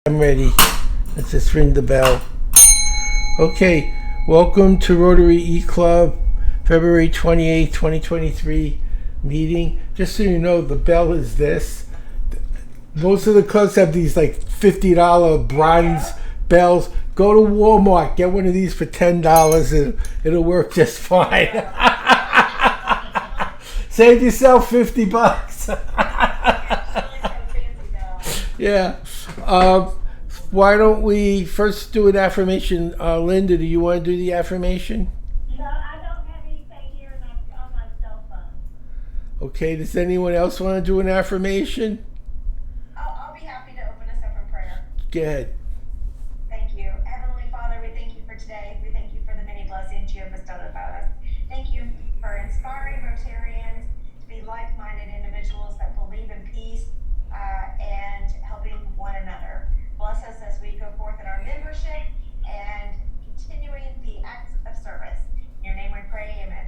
I'm ready. Let's just ring the bell. Okay, welcome to Rotary E-Club, February 28th, 2023 meeting. Just so you know, the bell is this. Most of the clubs have these like $50 bronze bells. Go to Walmart, get one of these for $10 and it'll work just fine. Save yourself $50. Yeah. Why don't we first do an affirmation? Linda, do you want to do the affirmation? No, I don't have anything here on my cell phone. Okay, does anyone else want to do an affirmation? I'll be happy to open us up in prayer. Go ahead. Thank you. Heavenly Father, we thank you for today. We thank you for the many blessings you have bestowed upon us. Thank you for inspiring Rotarians to be like-minded individuals that believe in peace and helping one another. Bless us as we go forth in our membership and continuing the acts of service. In your name we pray, amen.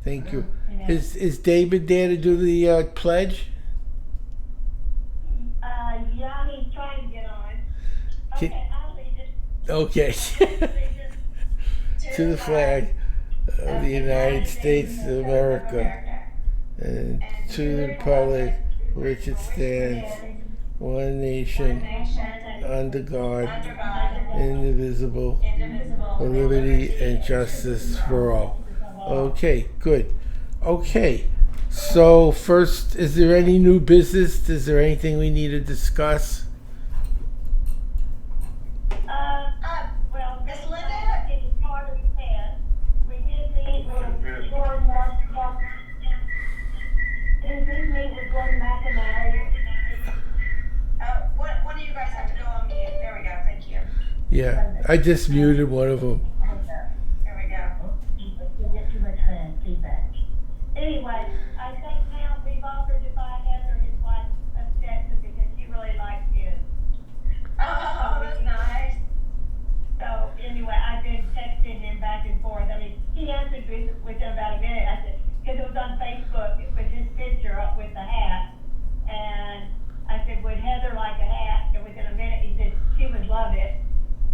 Thank you. Amen. Is David there to do the pledge? Yeah, he's trying to get on. Can- Okay, I'll lead it. Okay. To the flag of the United States of America and to the republic for which it stands, one nation, under God, indivisible, with liberty and justice for all. Okay, good. Okay, so first, is there any new business? Is there anything we need to discuss? Well, Miss Miss Linda? Linda is part of the test. We did meet with Gordon McInerney. One of you guys have to go on mute. There we go. Thank you. Yeah, I just muted one of them. There we go. You get too much feedback. Anyway, I think now we've offered to buy Heather his wife a Stetson because she really likes his. Oh, that's nice. So anyway, I've been texting him back and forth. I mean, he answered within about a minute. I said, because it was on Facebook with his picture up with the hat. And I said, would Heather like a hat? And within a minute, he said, she would love it.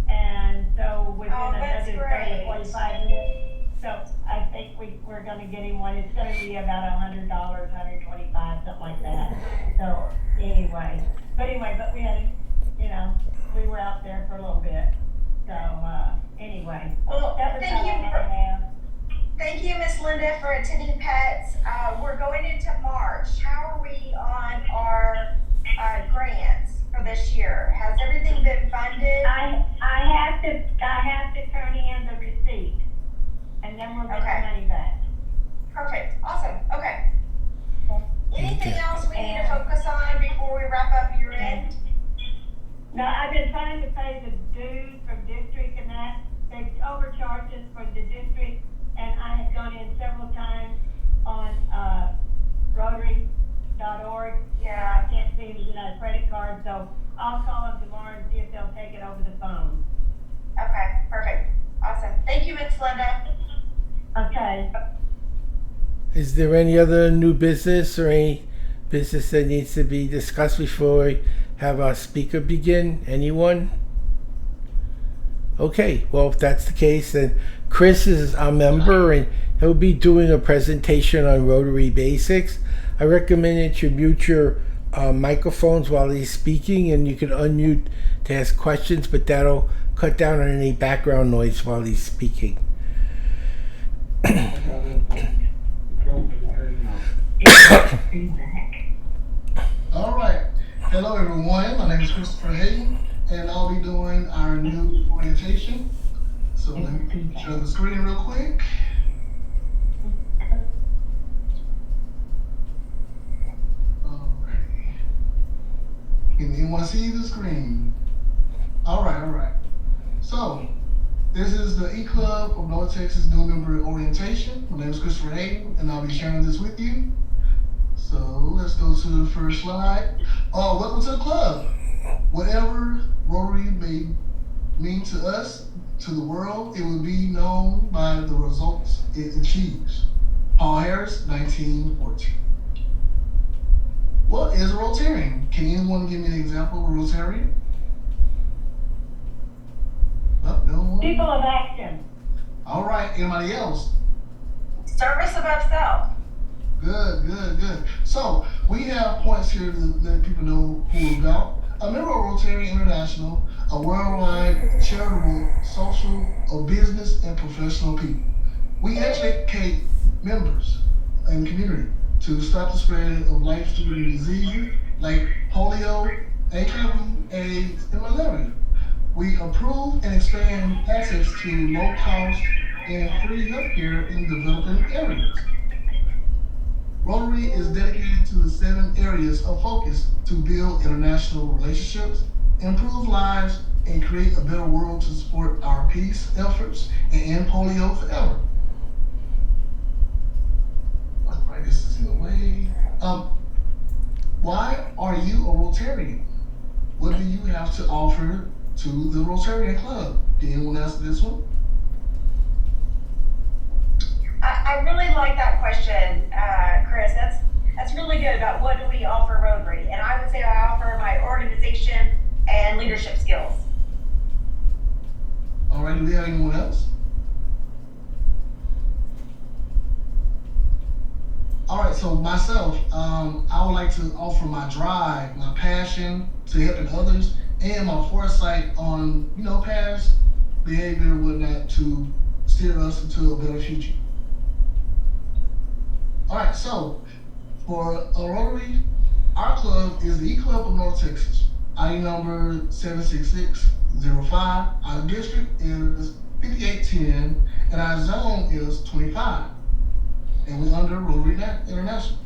And so within that's another 30 great. or 45 minutes, so I think we're going to get him one. It's going to be about $100, $125, something like that. So anyway, but we had, we were out there for a little bit. So anyway, Well, that was thank all you. I have. Thank you, Miss Linda, for attending pets. We're going into March. How are we on our grants for this year? Has everything been funded? I have to turn in the receipt, and then we'll get Okay. the money back. Perfect. Awesome. Okay. Anything Okay. else we need to focus on before we wrap up year end? No, I've been trying to pay the dues from district and that. They overcharged us for the district, and I have gone in several times on Rotary.org. Yeah. I can't seem to get a credit card, so I'll call them tomorrow and see if they'll take it over the phone. Okay. Perfect. Awesome. Thank you, Miss Linda. Okay. Is there any other new business or any business that needs to be discussed before we have our speaker begin? Anyone? Okay, well, if that's the case, then Chris is our member and he'll be doing a presentation on Rotary Basics. I recommend that you mute your microphones while he's speaking, and you can unmute to ask questions, but that'll cut down on any background noise while he's speaking. All right. Hello, everyone. My name is Christopher Hayden, and I'll be doing our new orientation. So let me show the screen real quick. Alrighty. Can anyone see the screen? All right. So, this is the E-Club of North Texas new member orientation. My name is Christopher Hayden, and I'll be sharing this with you. So let's go to the first slide. Welcome to the club. Whatever Rotary may mean to us, to the world, it will be known by the results it achieves. Paul Harris, 1914. What is a Rotarian? Can anyone give me an example of a Rotarian? People of action. All right. Anybody else? Service above self. Good, good, good. So we have points here to let people know who we're about. A member of Rotary International, a worldwide charitable, social, or business and professional people. We educate members and community to stop the spread of life-threatening diseases like polio, HIV, AIDS, and malaria. We approve and expand access to low cost and free healthcare in developing areas. Rotary is dedicated to the 7 areas of focus to build international relationships, improve lives, and create a better world to support our peace efforts and end polio forever. Let's write this in a way. Why are you a Rotarian? What do you have to offer to the Rotarian Club? Can anyone answer this one? I really like that question, Chris. That's really good about what do we offer Rotary. And I would say I offer my organization and leadership skills. All right, do we have anyone else? All right, so myself, I would like to offer my drive, my passion to helping others, and my foresight on, past behavior and whatnot to steer us into a better future. All right, so for a Rotary, our club is the E-Club of North Texas. ID number 76605. Our district is 5810, and our zone is 25. And we're under Rotary International.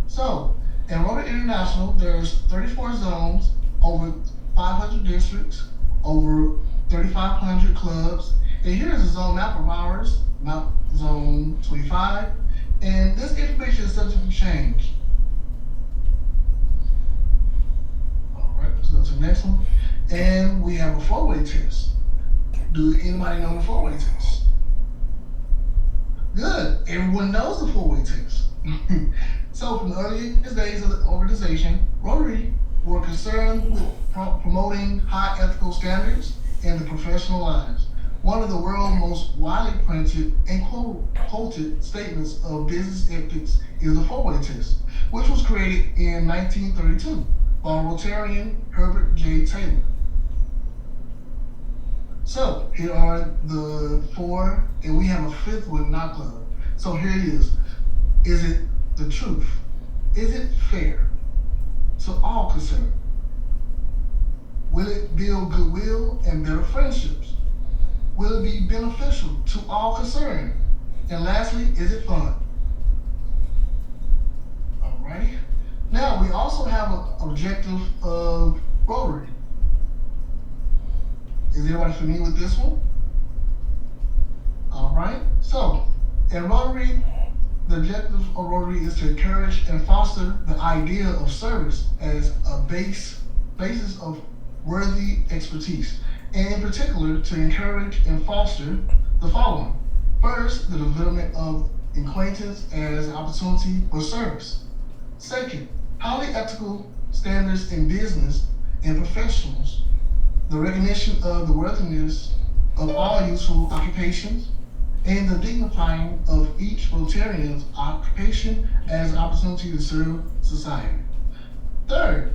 So, in Rotary International, there's 34 zones, over 500 districts, over 3,500 clubs. And here's a zone map of ours, map zone 25. And this information is subject to change. All right, let's go to the next one. And we have a four-way test. Do anybody know the four-way test? Good. Everyone knows the four-way test. So from the earliest days of the organization, Rotary were concerned with promoting high ethical standards in the professional lives. One of the world's most widely printed and quoted statements of business ethics is the four-way test, which was created in 1932 by Rotarian Herbert J. Taylor. So here are the 4, and we have a 5th one, not club. So here it is. Is it the truth? Is it fair to all concerned? Will it build goodwill and better friendships? Will it be beneficial to all concerned? And lastly, is it fun? All right. Now we also have an objective of Rotary. Is everybody familiar with this one? All right. So, in Rotary, the objective of Rotary is to encourage and foster the idea of service as a basis of worthy expertise, and in particular, to encourage and foster the following. First, the development of acquaintance as an opportunity for service. Second, highly ethical standards in business and professionals. The recognition of the worthiness of all useful occupations, and the dignifying of each Rotarian's occupation as an opportunity to serve society. Third,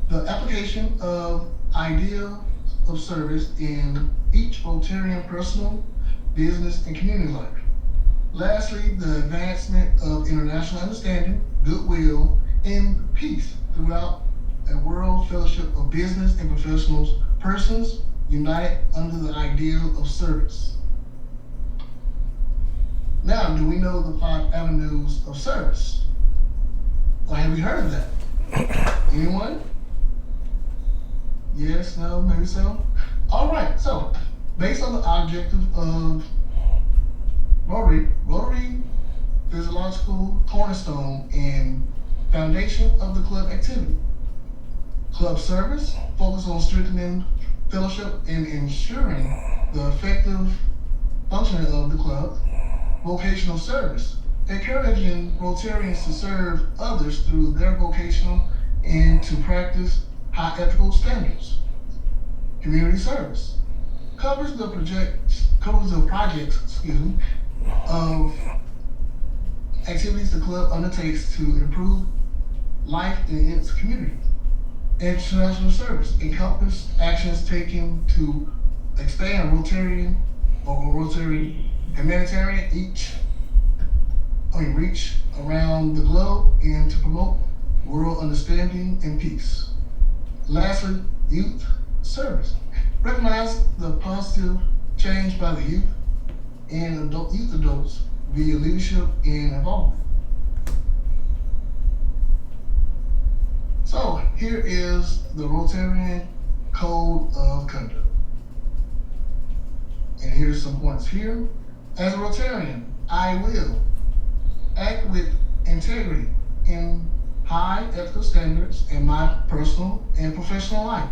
the application of idea of service in each Rotarian personal, business, and community life. Lastly, the advancement of international understanding, goodwill, and peace throughout a world fellowship of business and professionals, persons united under the ideal of service. Now, do we know the 5 avenues of service? Or have we heard of that? Anyone? Yes, no, maybe so? All right, so based on the objective of Rotary physiological cornerstone and foundation of the club activity. Club service, focus on strengthening fellowship and ensuring the effective functioning of the club. Vocational service, encouraging Rotarians to serve others through their vocational and to practice high ethical standards. community service. Covers the projects, of activities the club undertakes to improve life in its community. International service encompasses actions taken to expand Rotary humanitarian reach around the globe and to promote world understanding and peace. Lastly, youth service. Recognize the positive change by the youth and youth adults via leadership and involvement. So here is the Rotarian Code of Conduct. And here's some points here. As a Rotarian, I will act with integrity in high ethical standards in my personal and professional life.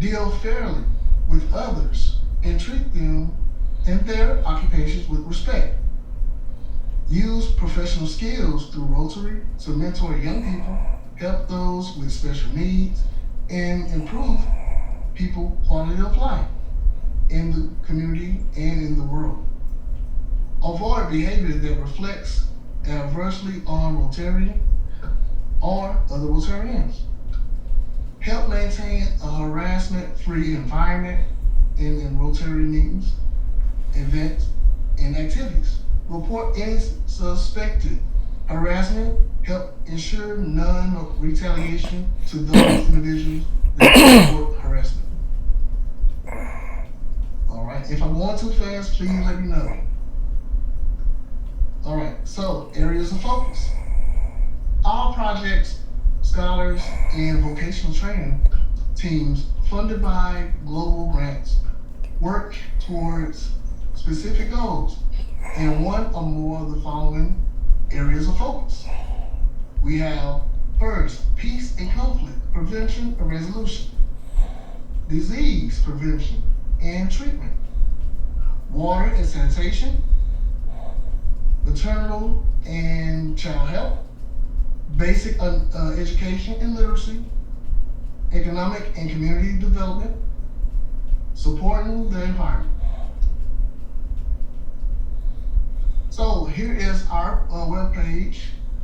Deal fairly with others and treat them in their occupations with respect. Use professional skills through Rotary to mentor young people, help those with special needs, and improve people's quality of life in the community and in the world. Avoid behavior that reflects adversely on Rotarian or other Rotarians. Help maintain a harassment-free environment in Rotary meetings, events, and activities. Report any suspected harassment. Help ensure none retaliation to those individuals that report harassment. All right, if I'm going too fast, please let me know. All right, so areas of focus. All projects, scholars, and vocational training teams funded by global grants work towards specific goals in one or more of the following areas of focus. We have first, peace and conflict prevention and resolution, disease prevention and treatment, water and sanitation, maternal and child health, basic education and literacy, economic and community development, supporting the environment. So here is our webpage,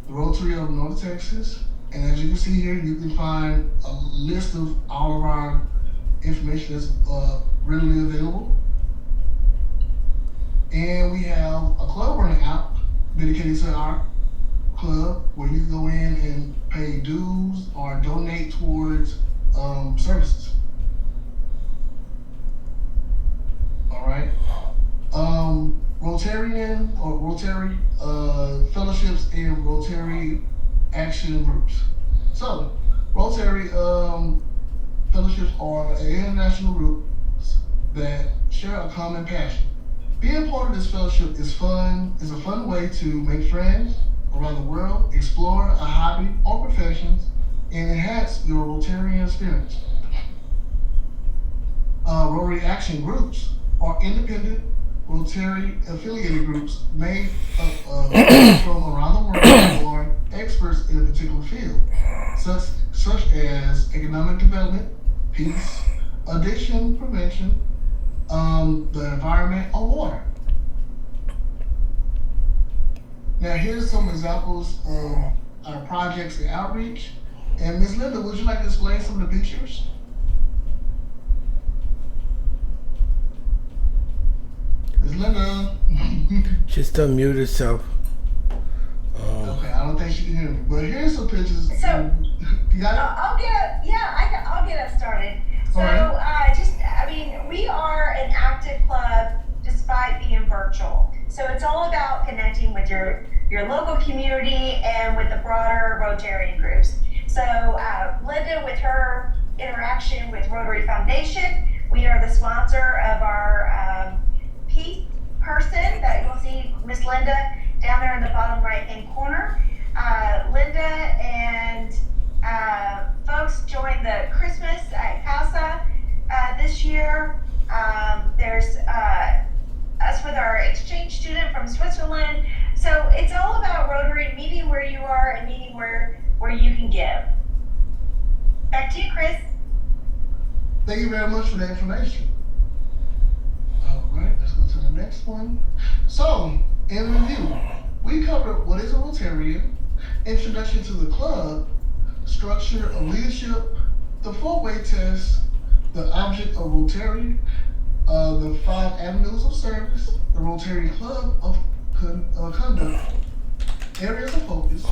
the Rotary of North Texas. And as you can see here, you can find a list of all of our information that's readily available. And we have a club running app dedicated to our club where you can go in and pay dues or donate towards services. All right. Rotarian or Rotary fellowships and Rotary action groups. So, Rotary fellowships are international groups that share a common passion. Being part of this fellowship is a fun way to make friends around the world, explore a hobby or professions, and enhance your Rotarian experience. Rotary action groups are independent Rotary affiliated groups made up from around the world who are experts in a particular field, such as economic development, peace, addiction prevention, the environment, or water. Now here's some examples of our projects and outreach. And Ms. Linda, would you like to explain some of the pictures? Ms. Linda. Just unmute herself. Okay, I don't think she can hear me. But here's some pictures. So, you got it? I'll get us started. So, Alright. we are an active club despite being virtual. So it's all about connecting with your local community and with the broader Rotarian groups. So Linda, with her interaction with Rotary Foundation, we are the sponsor of our peace person that you'll see Miss Linda down there in the bottom right hand corner. Linda and folks joined the Christmas at Casa this year. There's us with our exchange student from Switzerland. So it's all about Rotary, meeting where you are and meeting where you can give. Back to you, Chris. Thank you very much for the information. All right, let's go to the next one. So, in review, we covered what is a Rotarian, introduction to the club, structure of leadership, the four-way test, the object of Rotary, the 5 avenues of service, the Rotary Club of conduct, areas of focus,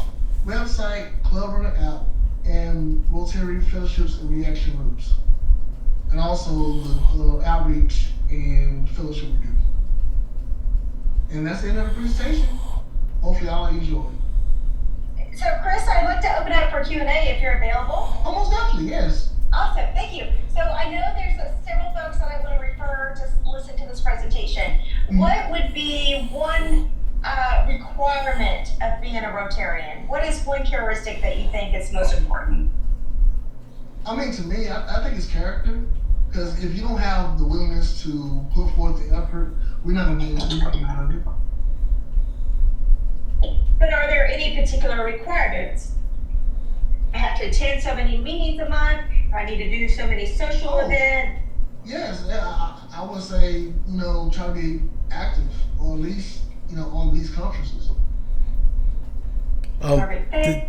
website, club runner app, and Rotary fellowships and reaction groups, and also the outreach and fellowship we do. And that's the end of the presentation. Hopefully y'all enjoy. So Chris, I'd like to open it up for Q&A if you're available. Almost definitely, yes. Awesome, thank you. So I know there's several folks that I want to refer to listen to this presentation. What would be one requirement of being a Rotarian? What is one characteristic that you think is most important? I mean, to me, I think it's character. Because if you don't have the willingness to put forth the effort, we're not going to be able to do what we want to do. But are there any particular requirements? I have to attend so many meetings a month, or I need to do so many social events. Yes, I would say, try to be active, or at least, on these conferences.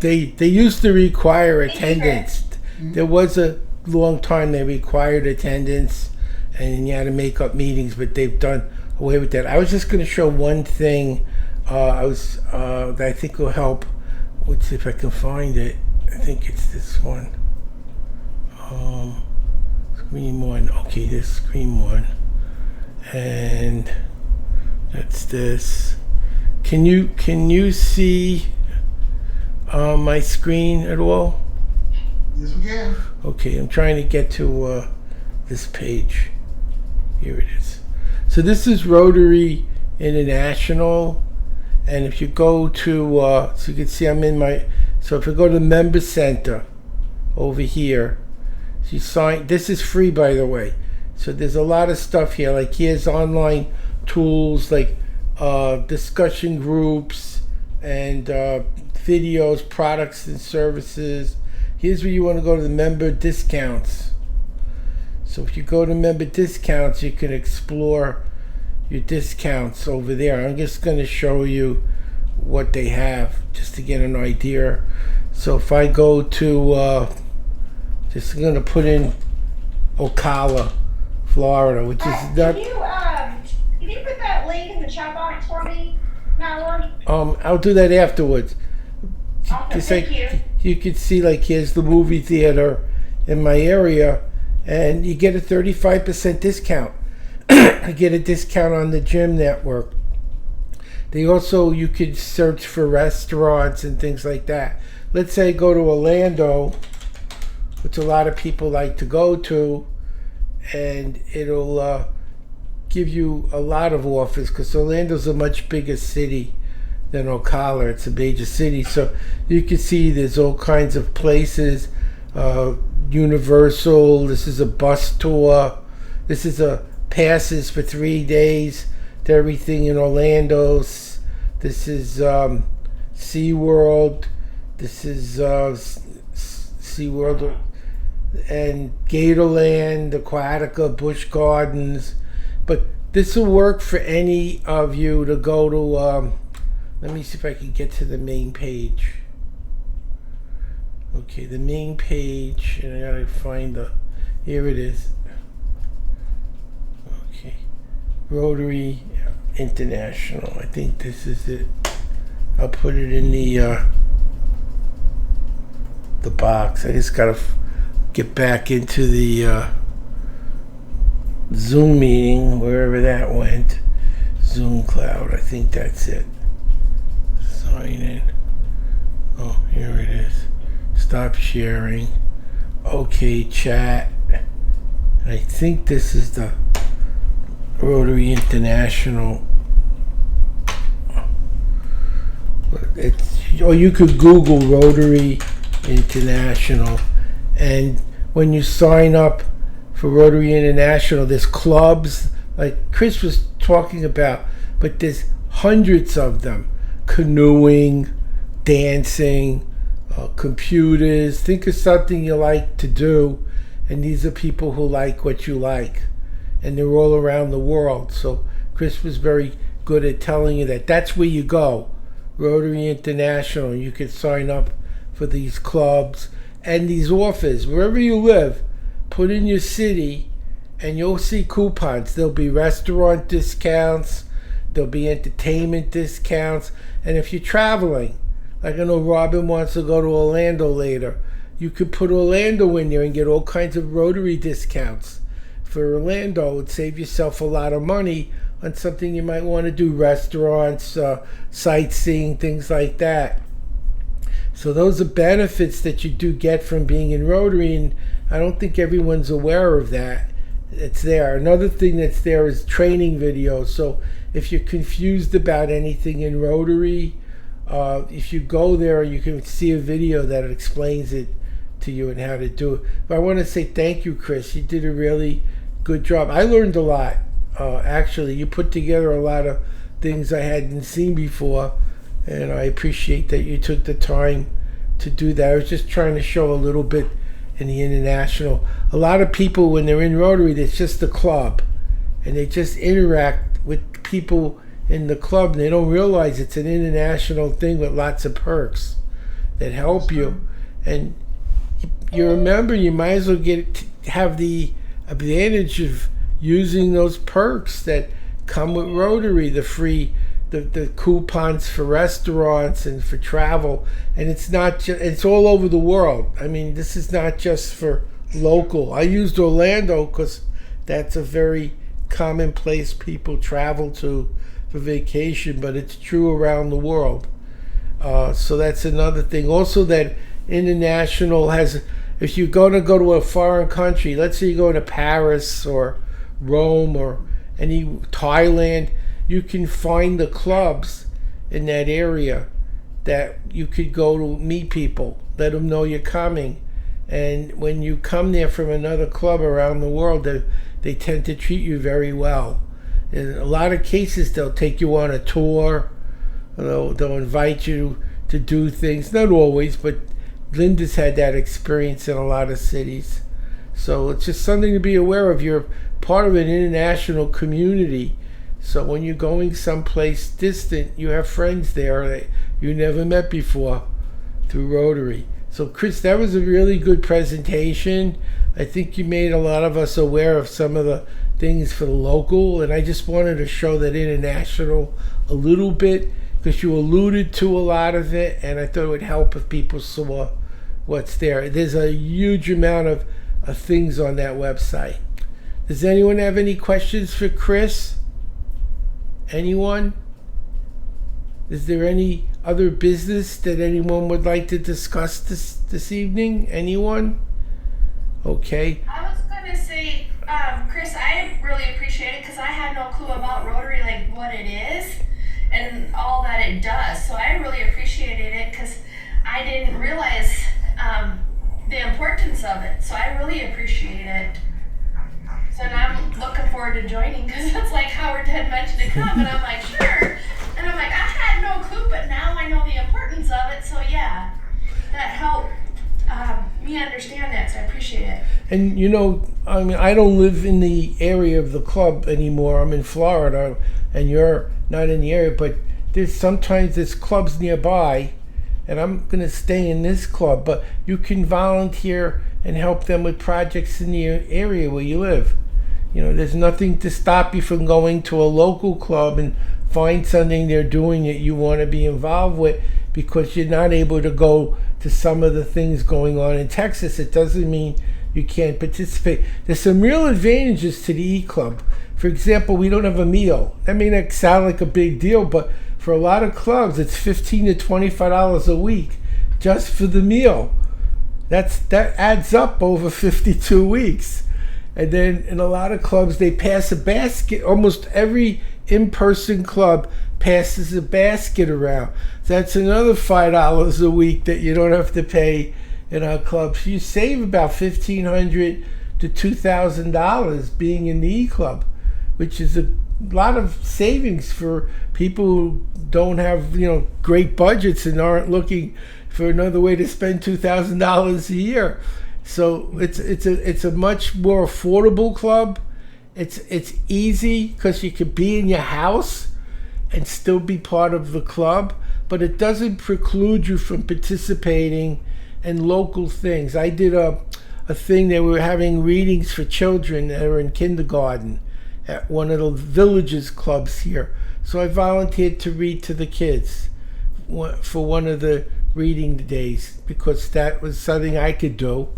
They used to require attendance. There was a long time they required attendance, and you had to make up meetings, but they've done away with that. I was just going to show one thing that I think will help. Let's see if I can find it. I think it's this one. Screen one. Okay, this screen one. And that's this. Can you see my screen at all? Yes, we can. Okay, I'm trying to get to this page. Here it is. So this is Rotary International, and if you go to, so you can see I'm in my, so if you go to the Member Center over here, so you sign, this is free by the way. So there's a lot of stuff here, like here's online tools, like discussion groups and videos, products and services. Here's where you want to go to the member discounts. So if you go to member discounts, you can explore your discounts over there. I'm just going to show you what they have just to get an idea. So if I go to, just going to put in Ocala, Florida, which is not. Can you put that link in the chat box for me, Howard? I'll do that afterwards. Awesome, thank you. You could see, like, here's the movie theater in my area, and you get a 35% discount. I get a discount on the gym network. They also, you could search for restaurants and things like that. Let's say go to Orlando, which a lot of people like to go to, and it'll give you a lot of offers because Orlando's a much bigger city than Ocala. It's a major city, so you can see there's all kinds of places. Universal, this is a bus tour, this is a passes for 3 days to everything in Orlando. This is SeaWorld, this is SeaWorld and Gatorland, Aquatica, Busch Gardens. But this will work for any of you to go to, let me see if I can get to the main page. Okay, the main page, and I gotta find here it is. Okay, Rotary International, I think this is it. I'll put it in the box. I just gotta get back into the Zoom meeting, wherever that went. Zoom Cloud, I think that's it. Sign in. Oh, here it is. Stop sharing. Okay, chat. I think this is the Rotary International. Or you could Google Rotary International, and when you sign up for Rotary International, there's clubs like Chris was talking about, but there's hundreds of them. Canoeing, dancing, computers. Think of something you like to do, and these are people who like what you like, and they're all around the world. So Chris was very good at telling you that that's where you go, Rotary International. You could sign up for these clubs and these offers wherever you live. Put in your city, and you'll see coupons. There'll be restaurant discounts, there'll be entertainment discounts, and if you're traveling, like I know Robin wants to go to Orlando later, you could put Orlando in there and get all kinds of Rotary discounts. For Orlando, it would save yourself a lot of money on something you might want to do, restaurants, sightseeing, things like that. So those are benefits that you do get from being in Rotary, and I don't think everyone's aware of that. It's there. Another thing that's there is training videos. So if you're confused about anything in Rotary, if you go there, you can see a video that explains it to you and how to do it. But I want to say thank you, Chris. You did a really good job. I learned a lot. Actually, you put together a lot of things I hadn't seen before, and I appreciate that you took the time to do that. I was just trying to show a little bit in the international. A lot of people, when they're in Rotary, it's just a club, and they just interact with people in the club, and they don't realize it's an international thing with lots of perks that help you. And you remember, you might as well have the advantage of using those perks that come with Rotary, the free, the coupons for restaurants and for travel. And it's not just, it's all over the world. I mean, this is not just for local. I used Orlando because that's a very common place people travel to for vacation, but it's true around the world. So that's another thing. Also, that international has, if you're going to go to a foreign country, let's say you go to Paris or Rome or any Thailand, you can find the clubs in that area that you could go to meet people, let them know you're coming. And when you come there from another club around the world, they tend to treat you very well. In a lot of cases, they'll take you on a tour. They'll invite you to do things. Not always, but Linda's had that experience in a lot of cities. So it's just something to be aware of. You're part of an international community. So when you're going someplace distant, you have friends there that you never met before through Rotary. So Chris, that was a really good presentation. I think you made a lot of us aware of some of the things for the local, and I just wanted to show that international a little bit because you alluded to a lot of it, and I thought it would help if people saw what's there. There's a huge amount of things on that website. Does anyone have any questions for Chris? Anyone? Is there any other business that anyone would like to discuss this evening? Anyone? Okay. I was going to say, Chris, I really appreciate it because I had no clue about Rotary, like what it is and all that it does. So I really appreciated it because I didn't realize the importance of it. So I really appreciate it. So now I'm looking forward to joining because it's like Howard had mentioned to come, and I'm like, sure. And I'm like, I had no clue, but now I know the importance of it. So yeah, that helped me understand that. So I appreciate it. And you know, I mean, I don't live in the area of the club anymore. I'm in Florida, and you're not in the area. But there's clubs nearby, and I'm going to stay in this club. But you can volunteer and help them with projects in the area where you live. You know, there's nothing to stop you from going to a local club and find something they're doing that you want to be involved with because you're not able to go to some of the things going on in Texas. It doesn't mean you can't participate. There's some real advantages to the E-Club. For example, we don't have a meal. That may not sound like a big deal, but for a lot of clubs, it's $15 to $25 a week just for the meal. That adds up over 52 weeks. And then in a lot of clubs, they pass a basket. Almost every in-person club passes a basket around. That's another $5 a week that you don't have to pay in our clubs. You save about $1,500 to $2,000 being in the E-Club, which is a lot of savings for people who don't have, great budgets and aren't looking for another way to spend $2,000 a year. So it's a much more affordable club. It's easy because you could be in your house and still be part of the club, but it doesn't preclude you from participating in local things. I did a thing. They were having readings for children that are in kindergarten at one of the villages clubs here. So I volunteered to read to the kids for one of the reading days because that was something I could do,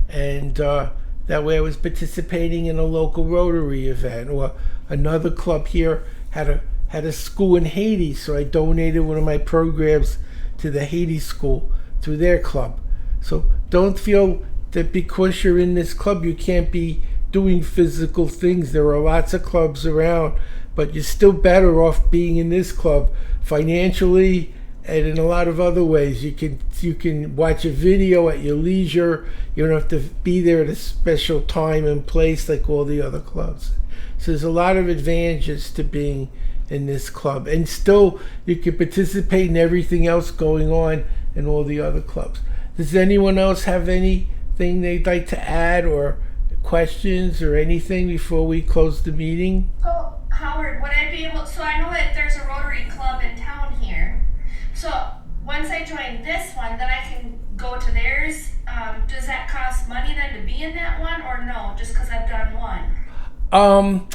and that way I was participating in a local Rotary event. Or another club here had a school in Haiti, so I donated one of my programs to the Haiti school through their club. So don't feel that because you're in this club you can't be doing physical things. There are lots of clubs around, but you're still better off being in this club financially and in a lot of other ways. You can watch a video at your leisure. You don't have to be there at a special time and place like all the other clubs. So there's a lot of advantages to being in this club, and still you can participate in everything else going on in all the other clubs. Does anyone else have anything they'd like to add, or questions or anything before we close the meeting? So, Howard, would I be able, so I know that there's a Rotary Club in town here. So once I join this one, then I can go to theirs. Does that cost money then to be in that one, or no, just because I've done one?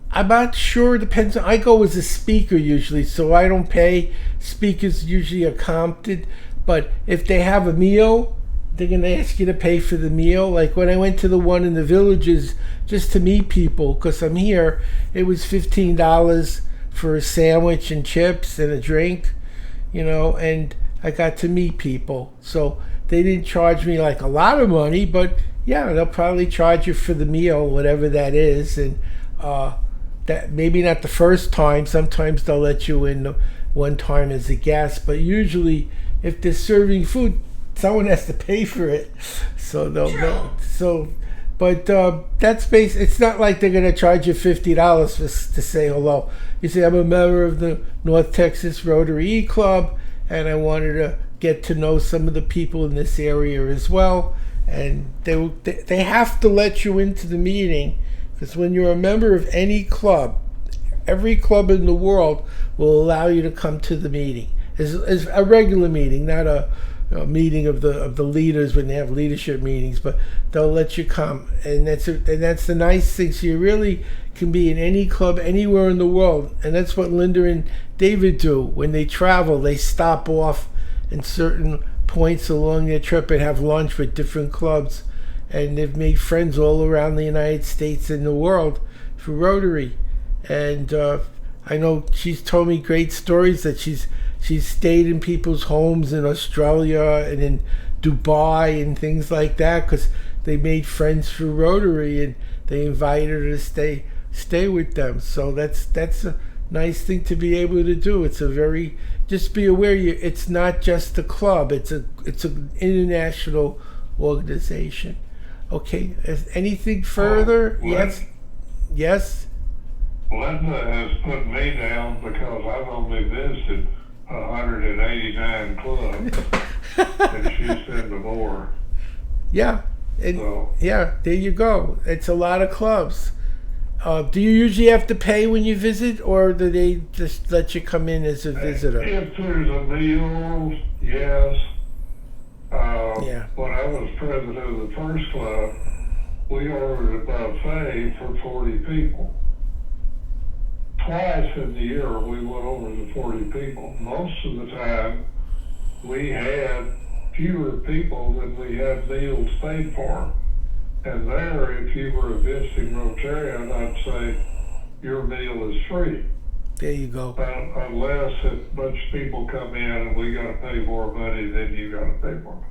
I'm not sure. It depends. I go as a speaker usually, so I don't pay. Speakers usually are comped, but if they have a meal, they're going to ask you to pay for the meal. Like when I went to the one in the villages just to meet people, because I'm here, it was $15 for a sandwich and chips and a drink, and I got to meet people. So they didn't charge me like a lot of money, but yeah, they'll probably charge you for the meal, whatever that is. And that maybe not the first time. Sometimes they'll let you in one time as a guest, but usually if they're serving food, someone has to pay for it. So they'll know. So, but that's base. It's not like they're gonna charge you $50 to say hello. You say, I'm a member of the North Texas Rotary Club, and I wanted to get to know some of the people in this area as well. And they have to let you into the meeting, because when you're a member of any club, every club in the world will allow you to come to the meeting. It's a regular meeting, not a meeting of the leaders when they have leadership meetings, but they'll let you come, and that's the nice thing. So you really can be in any club anywhere in the world, and that's what Linda and David do. When they travel, they stop off in certain points along their trip and have lunch with different clubs, and they've made friends all around the United States and the world for Rotary. And I know she's told me great stories that she's stayed in people's homes in Australia and in Dubai and things like that because they made friends through Rotary, and they invited her to stay with them. So that's a nice thing to be able to do. It's a very, just be aware, it's not just a club. It's an international organization. Okay. Anything further? Yes. Linda has put me down because I've only visited 189 clubs, and she's in the more. Yeah. Yeah, there you go. It's a lot of clubs. Do you usually have to pay when you visit, or do they just let you come in as a visitor? If there's a meal, yes. Yeah. When I was president of the first club, we ordered a buffet for 40 people. Twice in the year we went over the 40 people. Most of the time we had fewer people than we had meals paid for. And there, if you were a visiting Rotarian, I'd say your meal is free. There you go. Unless a bunch of people come in and we got to pay more money, then you got to pay more.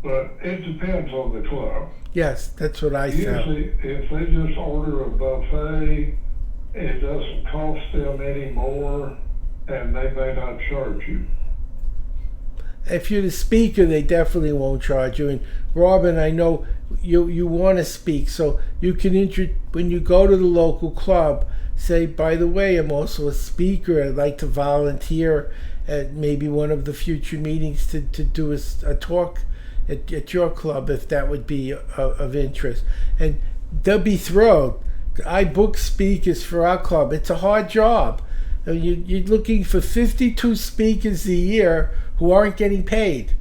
But it depends on the club. Yes, that's what I found. Usually, if they just order a buffet, it doesn't cost them any more, and they may not charge you. If you're the speaker, they definitely won't charge you. And Robin, I know you want to speak, so you can when you go to the local club, say, by the way, I'm also a speaker. I'd like to volunteer at maybe one of the future meetings to do a talk at your club if that would be of interest. And they'll be thrilled. I book speakers for our club. It's a hard job. You're looking for 52 speakers a year who aren't getting paid.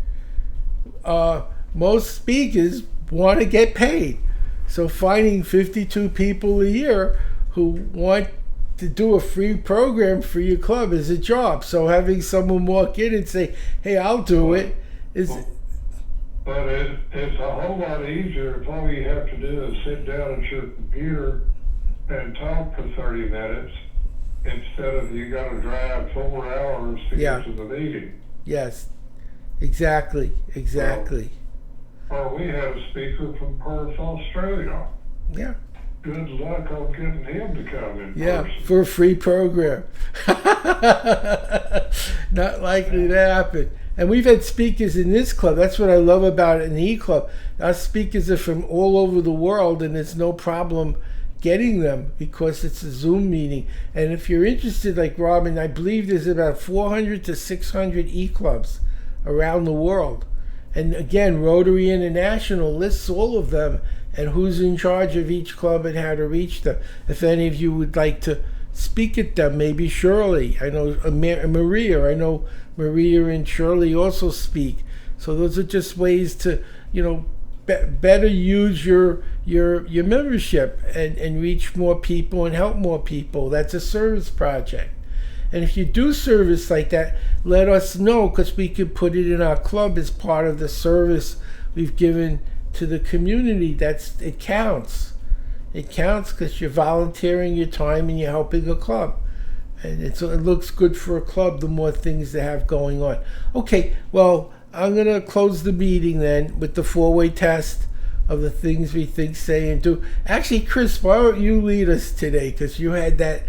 Most speakers want to get paid. So finding 52 people a year who want to do a free program for your club is a job. So having someone walk in and say, "Hey, I'll do it," is. But it's a whole lot easier if all you have to do is sit down at your computer and talk for 30 minutes instead of you got to drive 4 hours to get to the meeting. Yes, exactly. Or we had a speaker from Perth, Australia. Yeah. Good luck on getting him to come in person. For a free program. Not likely to happen. And we've had speakers in this club. That's what I love about it in the E-Club. Our speakers are from all over the world, and there's no problem getting them because it's a Zoom meeting. And if you're interested, like Robin, I believe there's about 400 to 600 E-Clubs around the world. And again, Rotary International lists all of them and who's in charge of each club and how to reach them. If any of you would like to speak at them, maybe Shirley. I know Maria. I know Maria and Shirley also speak. So those are just ways to, better use your membership and reach more people and help more people. That's a service project. And if you do service like that, let us know, because we could put it in our club as part of the service we've given to the community. It counts. It counts because you're volunteering your time and you're helping a club. And it looks good for a club, the more things they have going on. Okay, well, I'm going to close the meeting then with the 4-way test of the things we think, say, and do. Actually, Chris, why don't you lead us today? Because you had that,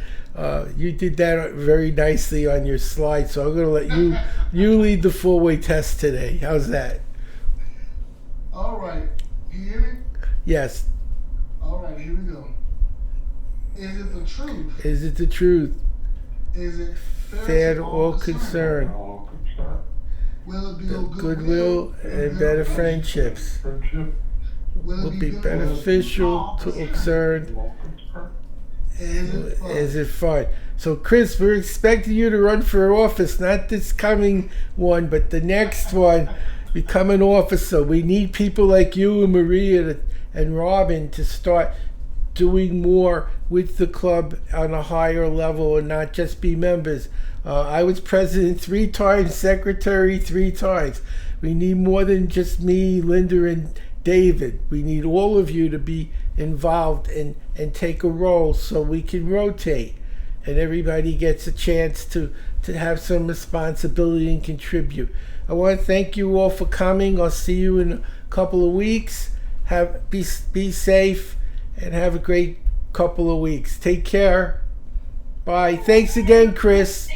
you did that very nicely on your slide. So I'm going to let you lead the 4-way test today. How's that? All right. Can you hear me? Yes. All right, here we go. Is it the truth? Is it the truth? Is it Fair to all concerned? Will it build Goodwill and better friendships? Will be beneficial to concerned? Is it fun? So, Chris, we're expecting you to run for office, not this coming one, but the next one. Become an officer. We need people like you and Maria and Robin to start doing more with the club on a higher level and not just be members. I was president 3 times, secretary 3 times. We need more than just me, Linda, and David. We need all of you to be involved and take a role so we can rotate and everybody gets a chance to have some responsibility and contribute. I want to thank you all for coming. I'll see you in a couple of weeks. Be safe and have a great couple of weeks. Take care. Bye. Thanks again, Chris.